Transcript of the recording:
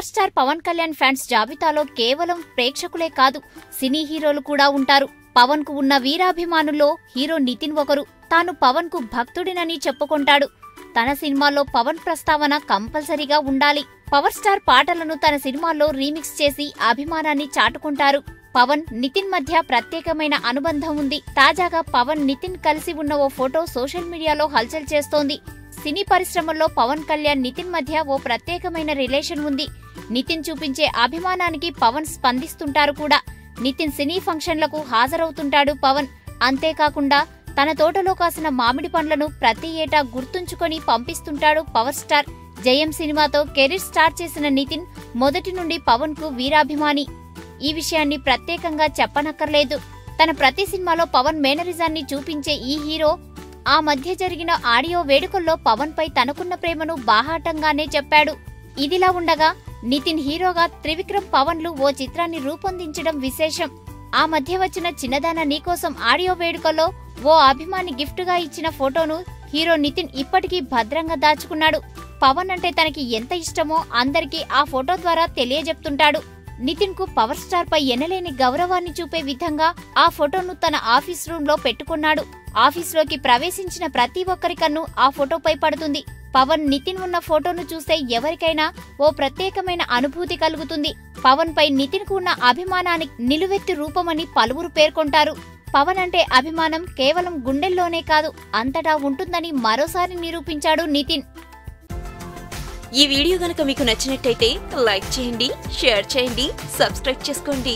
Star Pawan Kalyan fans జాబితాలో కేవలం ప్రేక్షకులే కాదు, సినీ హీరోలు కూడా ఉంటారు. పవన్ కు ఉన్న వీరాభిమానుల్లో హీరో నితిన్ ఒకరు. తాను పవన్ కు భక్తుడినని చెప్పుకుంటాడు. తన సినిమాల్లో పవన్ ప్రస్తావన కంపల్సరీగా ఉండాలి. పవర్ స్టార్ పాటలను తన సినిమాల్లో రీమిక్స్ చేసి అభిమానాన్ని చాటుకుంటారు. పవన్, నితిన్ మధ్య ప్రత్యేకమైన అనుబంధం ఉంది. తాజాగా పవన్, నితిన్ కలిసి ఉన్న ఓ ఫోటో సోషల్ మీడియాలో హల్చల్ చేస్తోంది. సినీ పరిశ్రమల్లో పవన్ కళ్యాణ్, నితిన్ మధ్య ఓ ప్రత్యేకమైన రిలేషన్ ఉంది. నితిన్ చూపించే అభిమానానికి పవన్ స్పందిస్తుంటారు కూడా. నితిన్ సినీ ఫంక్షన్లకు హాజరవుతుంటాడు పవన్. అంతేకాకుండా తన తోటలో కాసిన మామిడి పండ్లను ప్రతి ఏటా గుర్తుంచుకొని పంపిస్తుంటాడు పవర్ స్టార్. జయం సినిమాతో కెరీర్ స్టార్ట్ చేసిన నితిన్ మొదటి నుండి పవన్ కు వీరాభిమాని. ఈ విషయాన్ని ప్రత్యేకంగా చెప్పనక్కర్లేదు. తన ప్రతి సినిమాలో పవన్ మేనరిజాన్ని చూపించే ఈ హీరో ఆ మధ్య జరిగిన ఆడియో వేడుకల్లో పవన్ పై తనకున్న ప్రేమను బాహాటంగానే చెప్పాడు. ఇదిలా ఉండగా నితిన్ హీరోగా త్రివిక్రమ్, పవన్లు ఓ చిత్రాన్ని రూపొందించడం విశేషం. ఆ మధ్య వచ్చిన చిన్నదాన నీకోసం ఆడియో వేడుకలో ఓ అభిమాని గిఫ్ట్ గా ఇచ్చిన ఫోటోను హీరో నితిన్ ఇప్పటికీ భద్రంగా దాచుకున్నాడు. పవన్ అంటే తనకి ఎంత ఇష్టమో అందరికీ ఆ ఫోటో ద్వారా తెలియజెప్తుంటాడు. నితిన్ కు పవర్ స్టార్ పై ఎనలేని గౌరవాన్ని చూపే విధంగా ఆ ఫోటోను తన ఆఫీస్ రూమ్ లో పెట్టుకున్నాడు. ఆఫీస్లోకి ప్రవేశించిన ప్రతి ఒక్కరి కన్ను ఆ ఫోటోపై పడుతుంది. పవన్, నితిన్ ఉన్న ఫోటోను చూస్తే ఎవరికైనా ఓ ప్రత్యేకమైన అనుభూతి కలుగుతుంది. పవన్ పై నితిన్ కు ఉన్న అభిమానానికి నిలువెత్తి రూపమని పలువురు పేర్కొంటారు. పవన్ అంటే అభిమానం కేవలం గుండెల్లోనే కాదు, అంతటా ఉంటుందని మరోసారి నిరూపించాడు నితిన్. ఈ వీడియో గనుక మీకు నచ్చినట్టయితే లైక్ చేయండి, షేర్ చేయండి, సబ్స్క్రైబ్ చేసుకోండి.